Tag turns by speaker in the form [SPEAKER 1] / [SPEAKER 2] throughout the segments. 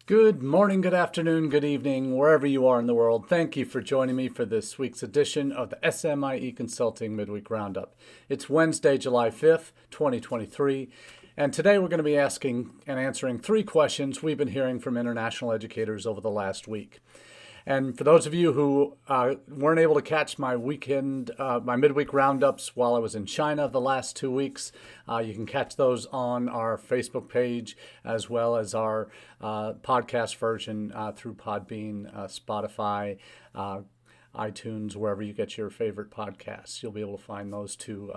[SPEAKER 1] Good morning, good afternoon, good evening, wherever you are in the world. Thank you for joining me for this week's edition of the SMIE Consulting Midweek Roundup. It's Wednesday, July 5th, 2023, and today we're going to be asking and answering three questions we've been hearing from international educators over the last week. And for those of you who weren't able to catch my midweek roundups while I was in China the last 2 weeks, you can catch those on our Facebook page as well as our podcast version through Podbean, Spotify, iTunes, wherever you get your favorite podcasts. You'll be able to find those two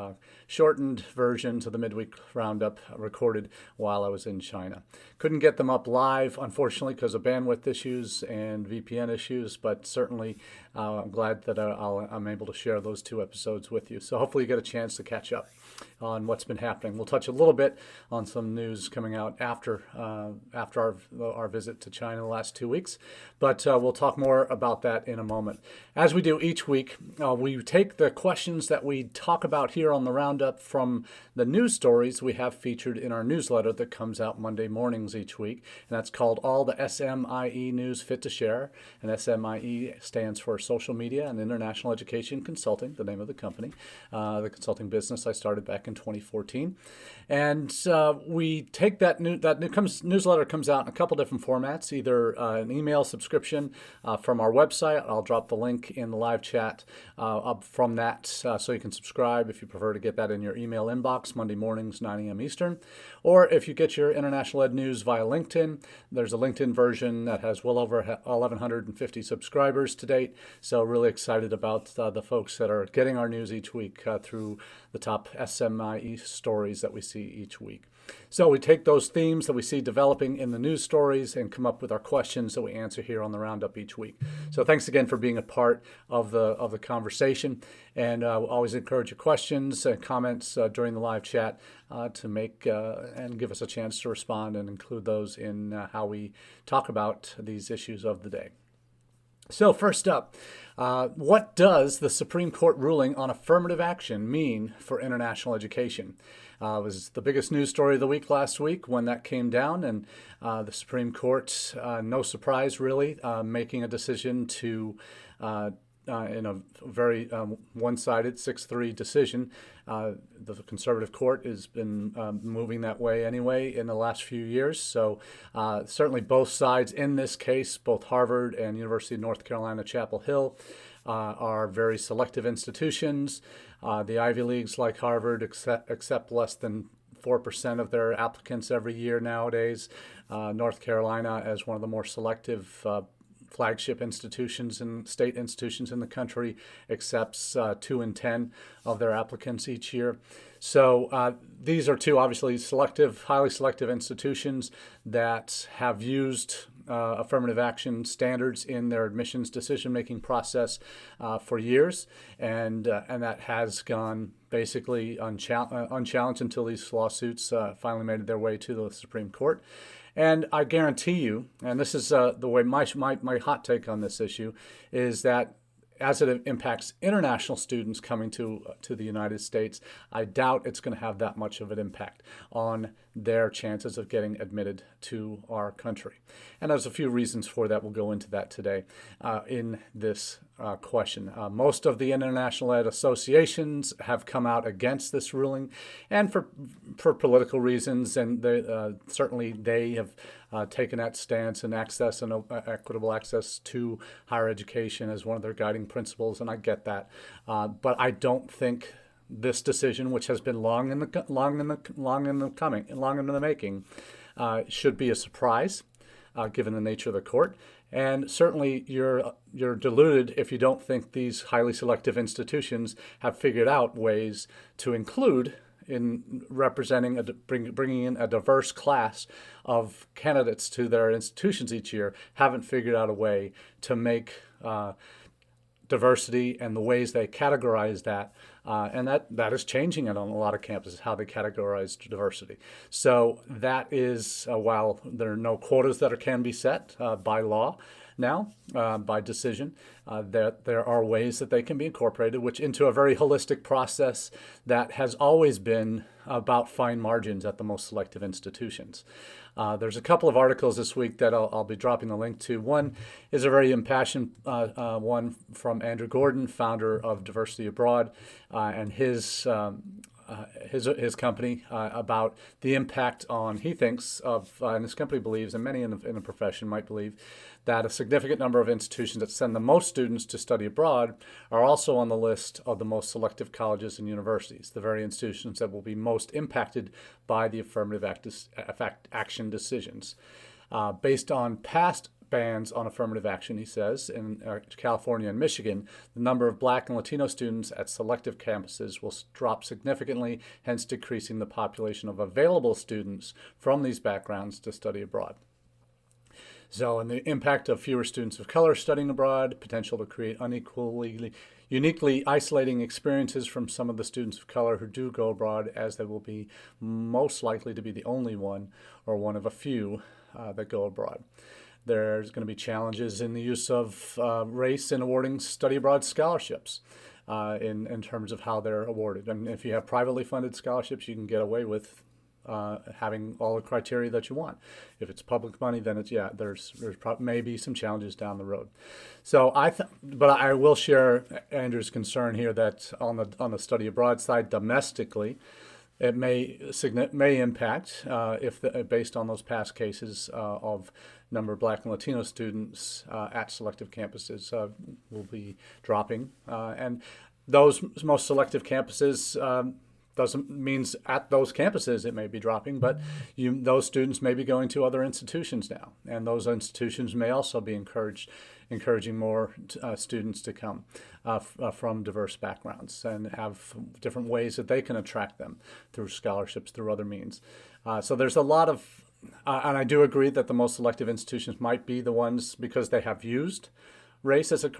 [SPEAKER 1] shortened versions of the Midweek Roundup recorded while I was in China. Couldn't get them up live, unfortunately, because of bandwidth issues and VPN issues, but certainly I'm glad that I'm able to share those two episodes with you. So hopefully you get a chance to catch up on what's been happening. We'll touch a little bit on some news coming out after our visit to China the last 2 weeks, but we'll talk more about that in a moment. As we do each week, we take the questions that we talk about here on the Roundup from the news stories we have featured in our newsletter that comes out Monday mornings each week, and that's called All the SMIE News Fit to Share, and SMIE stands for Social Media and International Education Consulting, the name of the company, the consulting business I started back in 2014. And we take that newsletter comes out in a couple different formats, either an email subscription from our website. I'll drop the link in the live chat up from that so you can subscribe if you prefer to get that in your email inbox Monday mornings, 9 a.m. Eastern. Or if you get your International Ed News via LinkedIn, there's a LinkedIn version that has well over 1,150 subscribers to date. So really excited about the folks that are getting our news each week through the top SMIE stories that we see each week. So we take those themes that we see developing in the news stories and come up with our questions that we answer here on the Roundup each week. So thanks again for being a part of the conversation, and we'll always encourage your questions and comments during the live chat to make and give us a chance to respond and include those in how we talk about these issues of the day. So first up, what does the Supreme Court ruling on affirmative action mean for international education? It was the biggest news story of the week last week when that came down, and the Supreme Court, no surprise really, making a decision to in a very one-sided 6-3 decision. The conservative court has been moving that way anyway in the last few years. So certainly both sides in this case, both Harvard and University of North Carolina, Chapel Hill, are very selective institutions. The Ivy Leagues, like Harvard, accept less than 4% of their applicants every year nowadays. North Carolina, as one of the more selective flagship institutions and state institutions in the country, accepts 2 in 10 of their applicants each year. So these are two obviously highly selective institutions that have used affirmative action standards in their admissions decision-making process for years, and that has gone basically unchallenged until these lawsuits finally made their way to the Supreme Court. And I guarantee you, and this is the way my hot take on this issue, is that as it impacts international students coming to the United States, I doubt it's going to have that much of an impact on their chances of getting admitted to our country. And there's a few reasons for that. We'll go into that today in this question. Most of the international ed associations have come out against this ruling, and for political reasons, and certainly they have taken that stance and access and equitable access to higher education as one of their guiding principles, and I get that. But I don't think this decision, which has been long in the making, should be a surprise, given the nature of the court. And certainly you're deluded if you don't think these highly selective institutions have figured out ways to include in representing, bringing in a diverse class of candidates to their institutions each year, haven't figured out a way to make diversity and the ways they categorize that, and that is changing it on a lot of campuses, how they categorize diversity. So that is, while there are no quotas that can be set by law now, by decision, there are ways that they can be incorporated, which into a very holistic process that has always been about fine margins at the most selective institutions. There's a couple of articles this week that I'll be dropping the link to. One is a very impassioned one from Andrew Gordon, founder of Diversity Abroad, and his company about the impact on, he thinks, and his company believes, and many in the profession might believe, that a significant number of institutions that send the most students to study abroad are also on the list of the most selective colleges and universities, the very institutions that will be most impacted by the affirmative action decisions. Based on past bans on affirmative action, he says, in California and Michigan, the number of Black and Latino students at selective campuses will drop significantly, hence decreasing the population of available students from these backgrounds to study abroad. So, and the impact of fewer students of color studying abroad, potential to create uniquely isolating experiences from some of the students of color who do go abroad, as they will be most likely to be the only one or one of a few that go abroad. There's going to be challenges in the use of race in awarding study abroad scholarships in terms of how they're awarded. And if you have privately funded scholarships, you can get away with having all the criteria that you want. If it's public money, then there's maybe some challenges down the road. So but I will share Andrew's concern here that on the study abroad side, domestically, it may impact based on those past cases of number of Black and Latino students at selective campuses will be dropping, and those most selective campuses. Doesn't means at those campuses it may be dropping, but those students may be going to other institutions now, and those institutions may also be encouraging more students to come from diverse backgrounds and have different ways that they can attract them through scholarships, through other means. So there's a lot of, and I do agree that the most selective institutions might be the ones because they have used race as a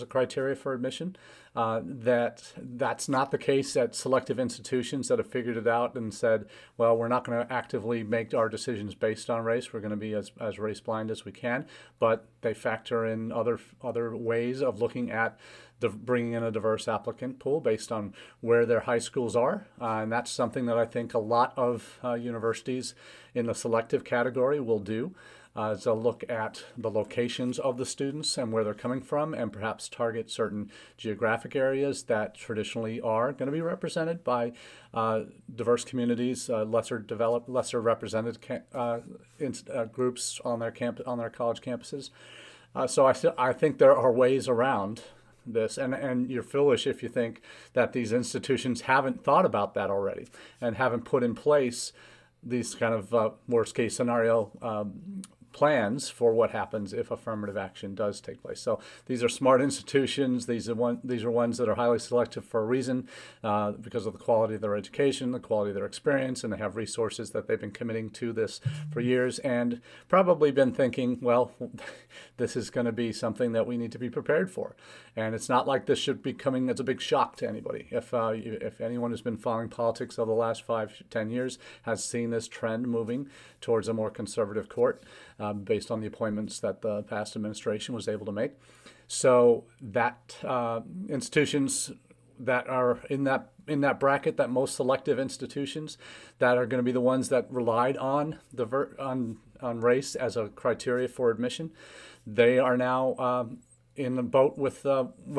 [SPEAKER 1] criteria for admission. That's not the case at selective institutions that have figured it out and said, well, we're not going to actively make our decisions based on race. We're going to be as race blind as we can. But they factor in other ways of looking at bringing in a diverse applicant pool based on where their high schools are. And that's something that I think a lot of universities in the selective category will do. Is a look at the locations of the students and where they're coming from, and perhaps target certain geographic areas that traditionally are going to be represented by diverse communities, lesser represented groups on their college campuses. So I think there are ways around this, and you're foolish if you think that these institutions haven't thought about that already and haven't put in place these kind of worst case scenario plans for what happens if affirmative action does take place. So these are smart institutions. These are ones that are highly selective for a reason, because of the quality of their education, the quality of their experience, and they have resources that they've been committing to this for years, and probably been thinking, well, this is going to be something that we need to be prepared for. And it's not like this should be coming as a big shock to anybody. If anyone who's been following politics over the last 5-10 years has seen this trend moving towards a more conservative court, based on the appointments that the past administration was able to make. So that institutions that are in that bracket, that most selective institutions that are going to be the ones that relied on race as a criteria for admission, they are now in the boat with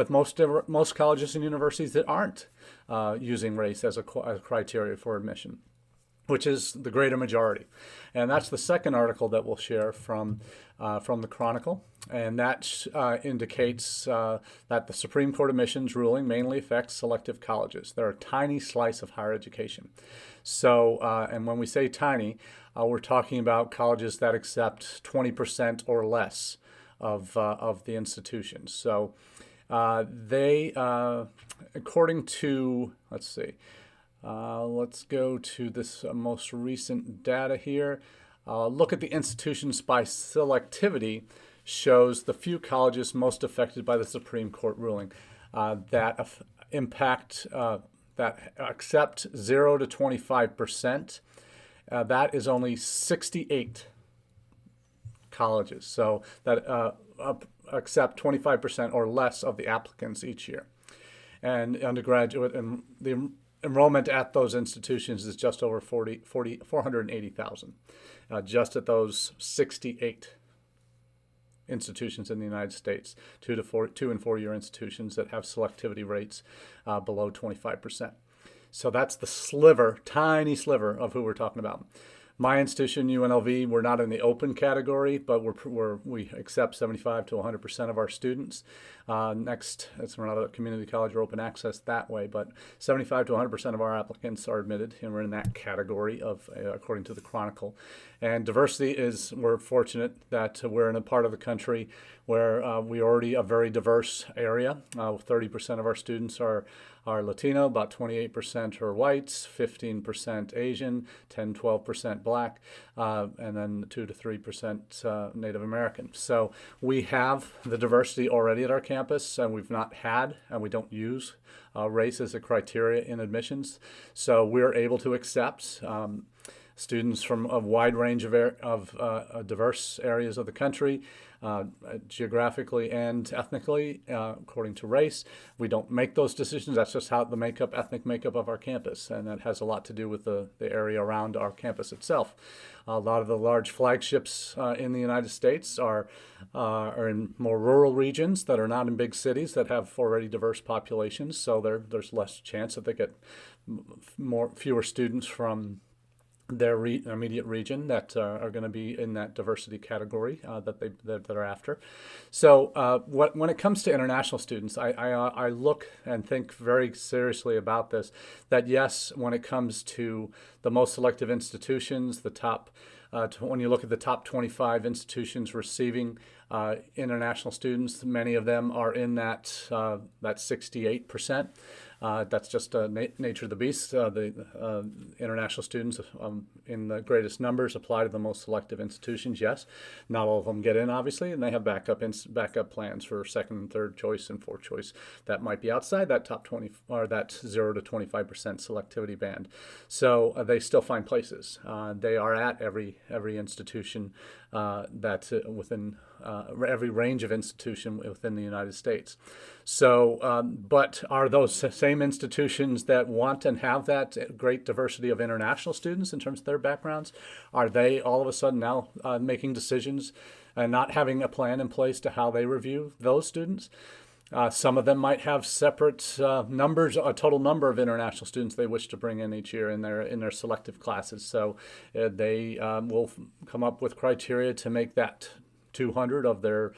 [SPEAKER 1] most colleges and universities that aren't using race as a criteria for admission, which is the greater majority. And that's the second article that we'll share from the Chronicle. And that indicates that the Supreme Court admissions ruling mainly affects selective colleges. They're a tiny slice of higher education. So, and when we say tiny, we're talking about colleges that accept 20% or less of the institutions. So they, according to, let's go to this most recent data here. Look at the institutions by selectivity shows the few colleges most affected by the Supreme Court ruling that accept 0 to 25%. That is only 68 colleges. So that accept 25% or less of the applicants each year. And undergraduate and the enrollment at those institutions is just over 480,000, just at those 68 institutions in the United States, 2 and 4 year institutions that have selectivity rates below 25%. So that's the sliver, tiny sliver of who we're talking about. My institution, UNLV, we're not in the open category, but we accept 75 to 100% of our students. Next, we're not a community college or open access that way, but 75 to 100% of our applicants are admitted, and we're in that category of, according to the Chronicle. And diversity is, we're fortunate that we're in a part of the country where we already a very diverse area. 30% of our students are Latino, about 28% are whites, 15% Asian, 12% Black, and then 2 to 3% Native American. So we have the diversity already at our campus, and we've not had, and we don't use race as a criteria in admissions. So we're able to accept students from a wide range of diverse areas of the country, geographically and ethnically, according to race. We don't make those decisions. That's just how the ethnic makeup of our campus, and that has a lot to do with the area around our campus itself. A lot of the large flagships in the United States are in more rural regions that are not in big cities that have already diverse populations, so there's less chance that they get fewer students from their immediate region that are going to be in that diversity category that are after. So when it comes to international students, I look and think very seriously about this, that yes, when it comes to the most selective institutions, the top, when you look at the top 25 institutions receiving international students, many of them are in that 68%. That's just nature of the beast. The international students in the greatest numbers apply to the most selective institutions. Yes, not all of them get in, obviously, and they have backup plans for second and third choice and fourth choice that might be outside that top 20 or that 0 to 25% selectivity band. So they still find places. They are at every institution that's within every range of institution within the United States. So, but are those same institutions that want and have that great diversity of international students in terms of their backgrounds, are they all of a sudden now making decisions and not having a plan in place to how they review those students? Some of them might have separate numbers, a total number of international students they wish to bring in each year in their selective classes. So they will come up with criteria to make that 200 of their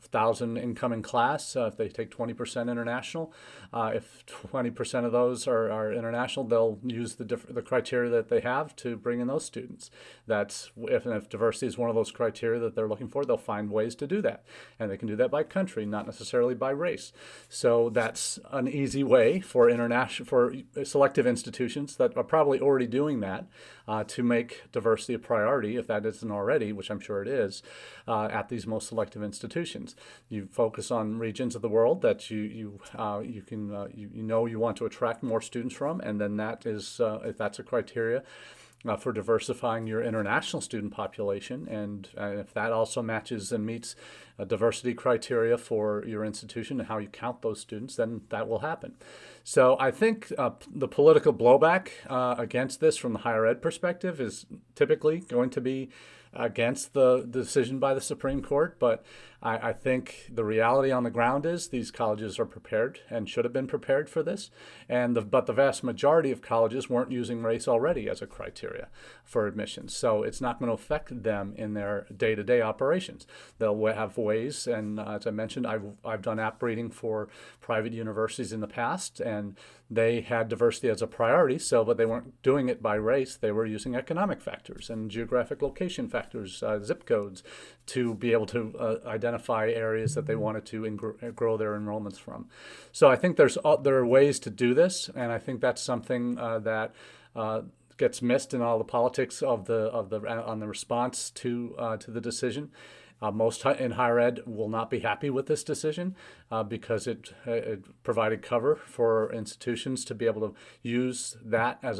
[SPEAKER 1] 1,000 incoming class, if they take 20% international. If 20% of those are international, they'll use the criteria that they have to bring in those students. That's if diversity is one of those criteria that they're looking for, they'll find ways to do that. And they can do that by country, not necessarily by race. So that's an easy way for selective institutions that are probably already doing that to make diversity a priority, if that isn't already, which I'm sure it is, at these most selective institutions. You focus on regions of the world that you want to attract more students from, and then that is if that's a criteria for diversifying your international student population, and if that also matches and meets diversity criteria for your institution and how you count those students, then that will happen. So I think the political blowback against this from the higher ed perspective is typically going to be against the decision by the Supreme Court, but I think the reality on the ground is these colleges are prepared and should have been prepared for this, but the vast majority of colleges weren't using race already as a criteria for admissions, so it's not going to affect them in their day-to-day operations. They'll have ways, and as I mentioned, I've done app reading for private universities in the past, and they had diversity as a priority, but they weren't doing it by race. They were using economic factors and geographic location factors, zip codes, to be able to identify areas that they wanted to grow their enrollments from. So I think there are ways to do this, and I think that's something that gets missed in all the politics on the response to the decision. Most in higher ed will not be happy with this decision because it provided cover for institutions to be able to use that as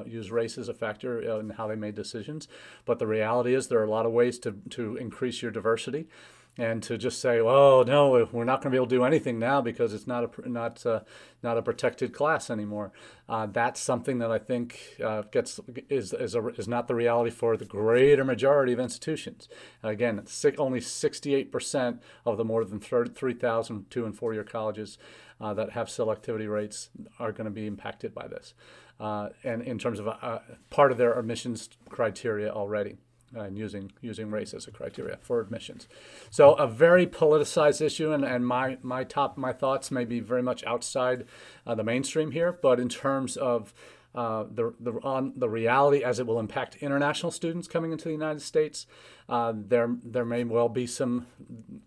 [SPEAKER 1] use race as a factor in how they made decisions. But the reality is there are a lot of ways to increase your diversity. And to just say, "Oh no, we're not going to be able to do anything now because it's not a protected class anymore," that's something that I think is not the reality for the greater majority of institutions. Again, only 68% of the more than 3,000 2 and 4 year colleges that have selectivity rates are going to be impacted by this, and in terms of part of their admissions criteria already. And using race as a criteria for admissions. So a very politicized issue, and my thoughts may be very much outside the mainstream here, but in terms of the reality as it will impact international students coming into the United States, there may well be some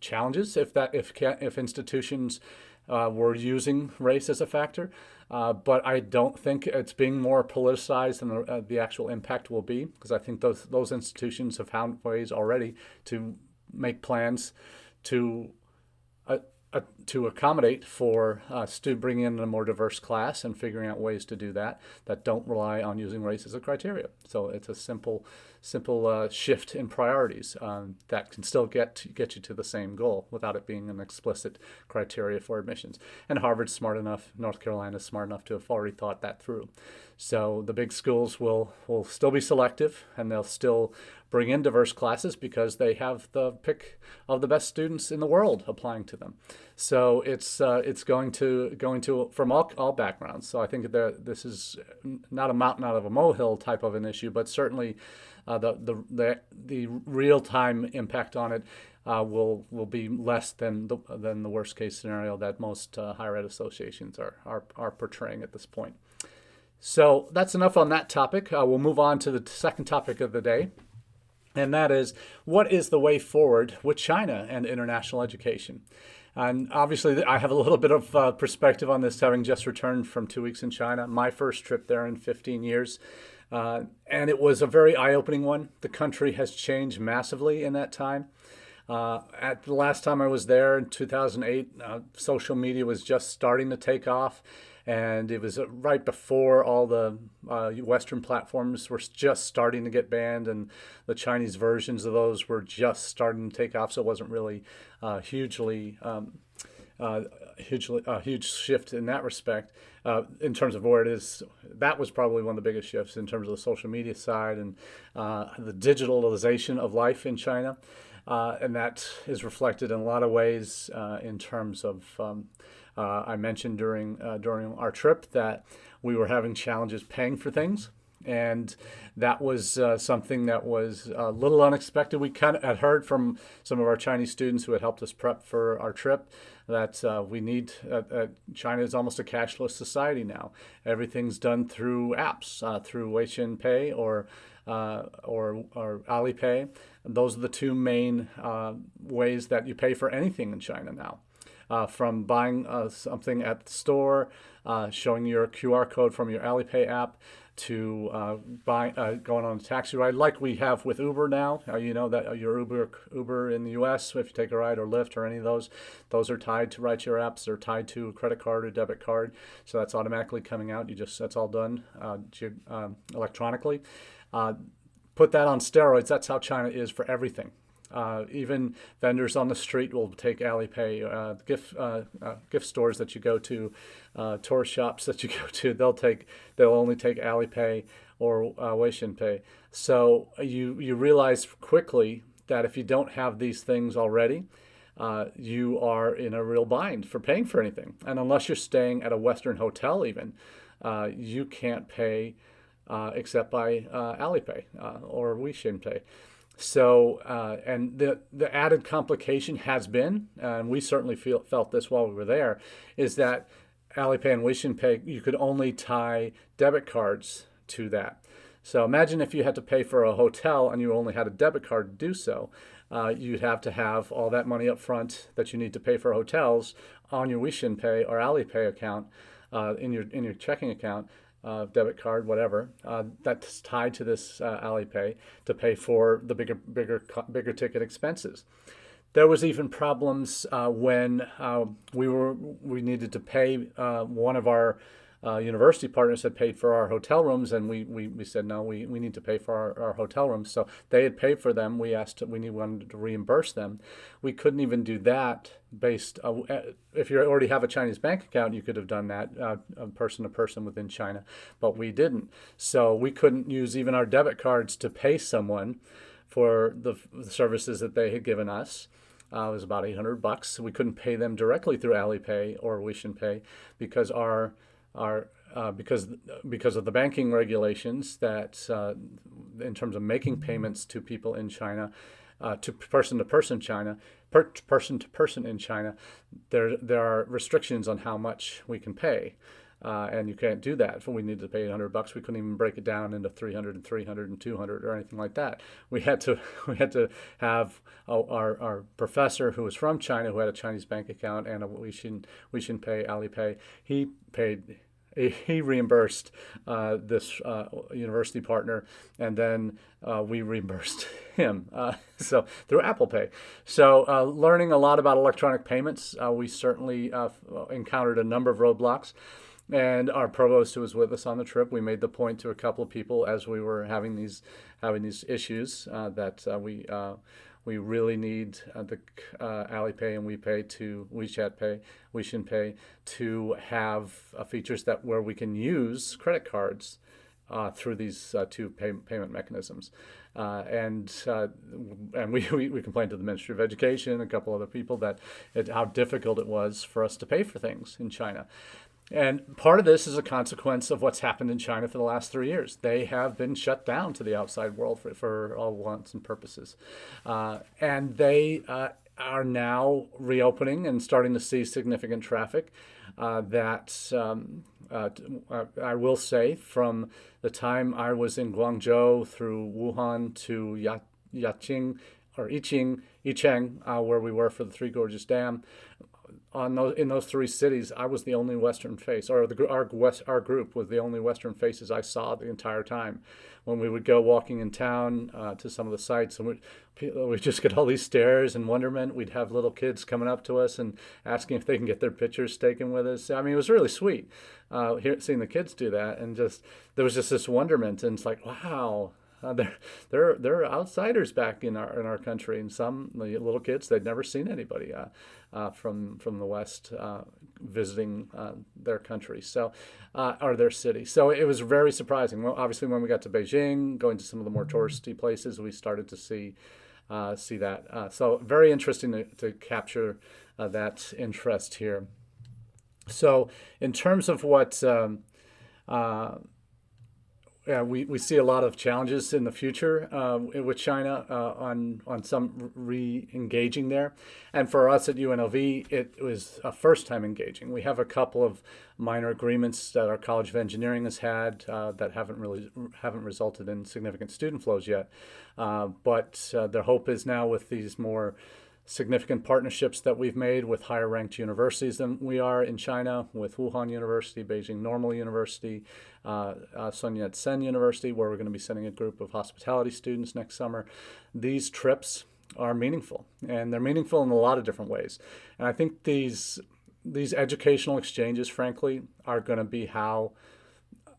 [SPEAKER 1] challenges if institutions were using race as a factor. But I don't think it's being more politicized than the actual impact will be, because I think those institutions have found ways already to make plans to accommodate for bringing in a more diverse class and figuring out ways to do that don't rely on using race as a criteria. So it's a simple shift in priorities that can still get you to the same goal without it being an explicit criteria for admissions. And Harvard's smart enough, North Carolina's smart enough to have already thought that through. So the big schools will still be selective, and they'll still bring in diverse classes because they have the pick of the best students in the world applying to them. So it's going to from all backgrounds. So I think that this is not a mountain out of a molehill type of an issue, but certainly the real time impact on it will be less than the worst case scenario that most higher ed associations are portraying at this point. So that's enough on that topic. We'll move on to the second topic of the day. And that is, what is the way forward with China and international education? And obviously, I have a little bit of perspective on this, having just returned from 2 weeks in China, my first trip there in 15 years. And it was a very eye-opening one. The country has changed massively in that time. At the last time I was there in 2008, social media was just starting to take off. And it was right before all the Western platforms were just starting to get banned, and the Chinese versions of those were just starting to take off. So it wasn't really a huge shift in that respect. In terms of where it is, that was probably one of the biggest shifts in terms of the social media side and the digitalization of life in China. And that is reflected in a lot of ways in terms of I mentioned during our trip that we were having challenges paying for things, and that was something that was a little unexpected. We kind of had heard from some of our Chinese students who had helped us prep for our trip that China is almost a cashless society now. Everything's done through apps, through Weixin Pay or Alipay. Those are the two main ways that you pay for anything in China now. From buying something at the store, showing your QR code from your Alipay app, to going on a taxi ride like we have with Uber now. You know that your Uber in the U.S., if you take a ride, or Lyft or any of those are tied to rideshare apps. They're tied to a credit card or debit card, so that's automatically coming out. That's all done electronically. Put that on steroids. That's how China is for everything. Even vendors on the street will take Alipay. Gift stores that you go to, tourist shops that you go to, they'll only take Alipay or Weixin Pay. So you realize quickly that if you don't have these things already, you are in a real bind for paying for anything. And unless you're staying at a Western hotel, even you can't pay except by Alipay or Weixin Pay. So, and the added complication has been, and we certainly felt this while we were there, is that Alipay and Weixin Pay, you could only tie debit cards to that. So imagine if you had to pay for a hotel and you only had a debit card to do so. You'd have to have all that money up front that you need to pay for hotels on your Weixin Pay or Alipay account, in your checking account. Debit card, whatever, that's tied to this Alipay to pay for the bigger ticket expenses. There was even problems when we needed to pay one of our university partners had paid for our hotel rooms, and we said no, we need to pay for our hotel rooms. So they had paid for them. Wanted to reimburse them. We couldn't even do that based. If you already have a Chinese bank account, you could have done that person to person within China, but we didn't. So we couldn't use even our debit cards to pay someone for the services that they had given us. It was about $800. So we couldn't pay them directly through Alipay or Weixin Pay because because of the banking regulations that in terms of making payments to people in China, to person China, person to person in China, there are restrictions on how much we can pay. And you can't do that. If we needed to pay $800, we couldn't even break it down into 300 and 300 and 200 or anything like that. We had to have our professor who was from China, who had a Chinese bank account and a Weixin Pay, Alipay. He reimbursed this university partner, and then we reimbursed him. So through Apple Pay. So learning a lot about electronic payments, we certainly encountered a number of roadblocks. And our provost, who was with us on the trip, we made the point to a couple of people as we were having these issues that we really need the Alipay and WePay to Weixin Pay to have features where we can use credit cards through these two payment mechanisms. And we complained to the Ministry of Education, a couple other people, how difficult it was for us to pay for things in China. And part of this is a consequence of what's happened in China for the last 3 years. They have been shut down to the outside world for all wants and purposes. And they are now reopening and starting to see significant traffic I will say, from the time I was in Guangzhou through Wuhan to Yicheng, where we were for the Three Gorges Dam, in those three cities, I was the only Western face, or our group was the only Western faces I saw the entire time. When we would go walking in town to some of the sites, and we'd just get all these stares and wonderment. We'd have little kids coming up to us and asking if they can get their pictures taken with us. I mean, it was really sweet seeing the kids do that, and there was just this wonderment, and it's like, wow. They're outsiders back in our country, and some little kids, they'd never seen anybody from the West visiting their country, or their city. So it was very surprising. Well, obviously, when we got to Beijing, going to some of the more touristy places, we started to see that. So very interesting to capture that interest here. So in terms of what we see a lot of challenges in the future with China on some re-engaging there. And for us at UNLV, it was a first time engaging. We have a couple of minor agreements that our College of Engineering has had that haven't resulted in significant student flows yet. But their hope is now, with these more significant partnerships that we've made with higher ranked universities than we are in China, with Wuhan University, Beijing Normal University, Sun Yat-sen University, where we're going to be sending a group of hospitality students next summer. These trips are meaningful, and they're meaningful in a lot of different ways. And I think these educational exchanges, frankly, are going to be how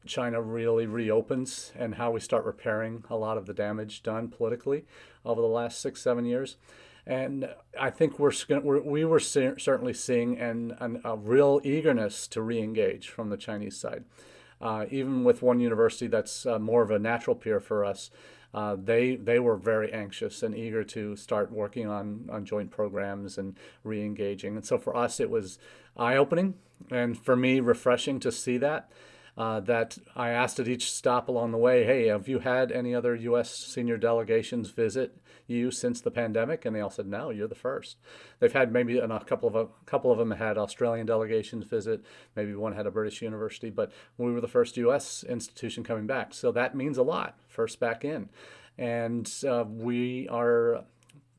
[SPEAKER 1] China really reopens and how we start repairing a lot of the damage done politically over the last 6-7 years. And I think we were certainly seeing a real eagerness to re-engage from the Chinese side. Even with one university that's more of a natural peer for us, they were very anxious and eager to start working on joint programs and re-engaging. And so for us, it was eye-opening, and for me, refreshing to see that. That I asked at each stop along the way, hey, have you had any other U.S. senior delegations visit you since the pandemic? And they all said, no, you're the first. They've had maybe a couple of them had Australian delegations visit. Maybe one had a British university, but we were the first U.S. institution coming back. So that means a lot, first back in. And we are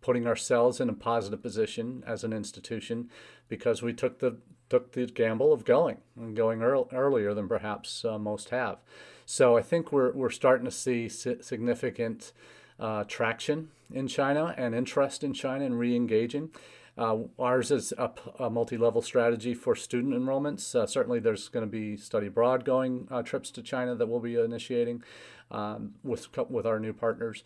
[SPEAKER 1] putting ourselves in a positive position as an institution because we took the gamble of going earlier than perhaps most have. So I think we're starting to see significant traction in China and interest in China and re-engaging. Ours is a multi-level strategy for student enrollments. Certainly there's going to be study abroad going trips to China that we'll be initiating with our new partners.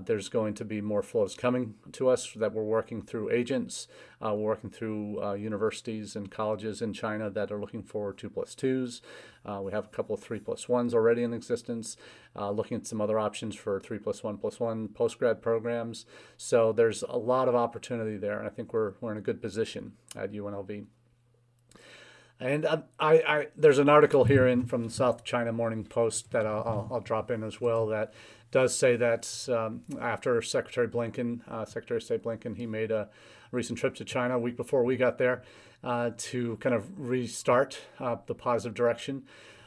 [SPEAKER 1] There's going to be more flows coming to us that we're working through agents, working through universities and colleges in China that are looking for 2+2s. We have a couple of 3+1s already in existence, looking at some other options for 3+1+1 postgrad programs. So there's a lot of opportunity there, and I think we're in a good position at UNLV. And there's an article here from the South China Morning Post that I'll drop in as well that does say that after Secretary of State Blinken, he made a recent trip to China a week before we got there to kind of restart the positive direction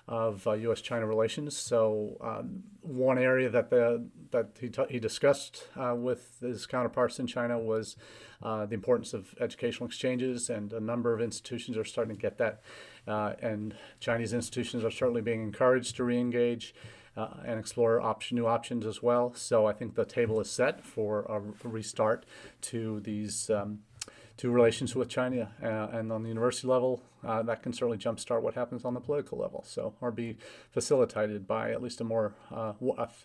[SPEAKER 1] of U.S.-China relations. So one area that he discussed with his counterparts in China was the importance of educational exchanges, and a number of institutions are starting to get that. And Chinese institutions are certainly being encouraged to re-engage and explore new options as well. So I think the table is set for a restart to these to relations with China, and on the university level, that can certainly jumpstart what happens on the political level. So, or be facilitated by at least a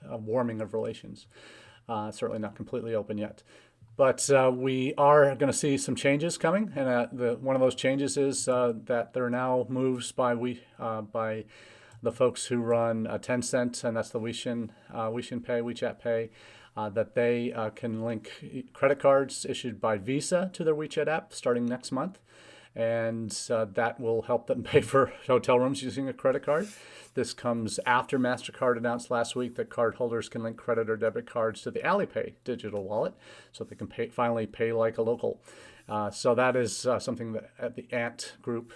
[SPEAKER 1] warming of relations. Certainly not completely open yet, but we are going to see some changes coming, and one of those changes is that there are now moves by the folks who run Tencent, and that's the Weixin Pay, WeChat Pay. That they can link credit cards issued by Visa to their WeChat app starting next month. And that will help them pay for hotel rooms using a credit card. This comes after MasterCard announced last week that cardholders can link credit or debit cards to the Alipay digital wallet so they can finally pay like a local. So that is something that the Ant Group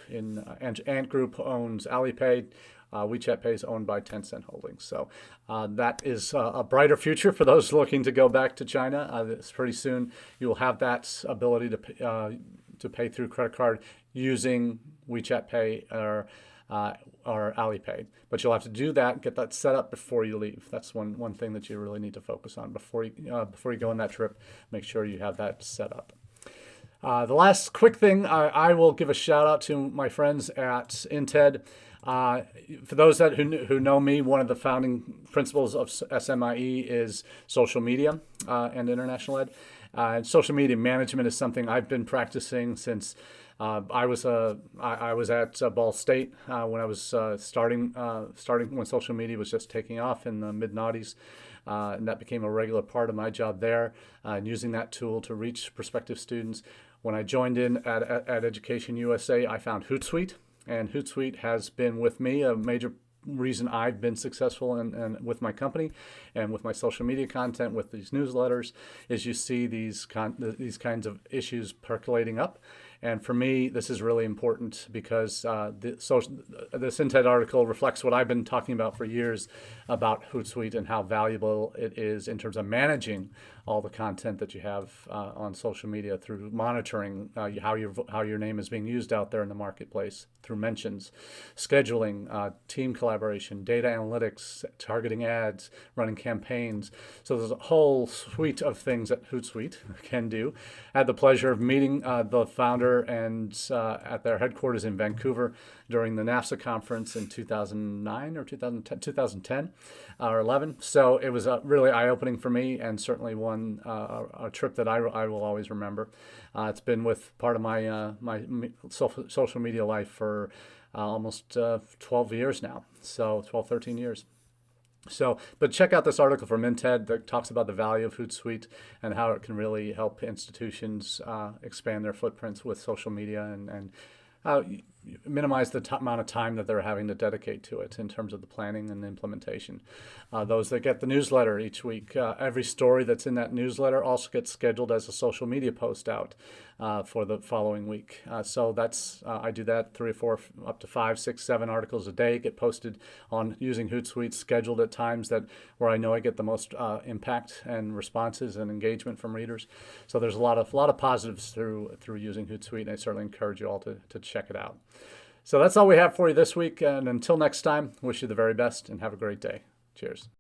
[SPEAKER 1] owns Alipay. WeChat Pay is owned by Tencent Holdings. So that is a brighter future for those looking to go back to China. Pretty soon you will have that ability to pay through credit card using WeChat Pay or Alipay. But you'll have to do that, get that set up before you leave. That's one thing that you really need to focus on before you go on that trip. Make sure you have that set up. The last quick thing, I will give a shout out to my friends at INTED. For those who know me, one of the founding principles of SMIE is social media and international ed. And social media management is something I've been practicing since I was at Ball State when I was starting when social media was just taking off in the mid-noughties. And that became a regular part of my job there, and using that tool to reach prospective students. When I joined in at Education USA, I found Hootsuite. And Hootsuite has been with me a major reason I've been successful and with my company and with my social media content, with these newsletters, is you see these kinds of issues percolating up. And for me, this is really important because this INTED article reflects what I've been talking about for years about Hootsuite and how valuable it is in terms of managing all the content that you have on social media, through monitoring how your name is being used out there in the marketplace, through mentions, scheduling, team collaboration, data analytics, targeting ads, running campaigns. So there's a whole suite of things that Hootsuite can do. I had the pleasure of meeting the founder and at their headquarters in Vancouver during the NAFSA conference in 2009 or 2010 or 11. So it was really eye-opening for me, and certainly a trip that I will always remember. It's been with part of my social media life for almost 12 years now, so 12, 13 years. So, but check out this article from INTED that talks about the value of Hootsuite and how it can really help institutions expand their footprints with social media and minimize the amount of time that they're having to dedicate to it in terms of the planning and the implementation. Those that get the newsletter each week, every story that's in that newsletter also gets scheduled as a social media post out for the following week. So that's I do that 3 or 4, up to 5, 6, 7 articles a day get posted on using Hootsuite, scheduled at times where I know I get the most impact and responses and engagement from readers. So there's a lot of positives through using Hootsuite, and I certainly encourage you all to check it out. So that's all we have for you this week, and until next time, wish you the very best and have a great day. Cheers.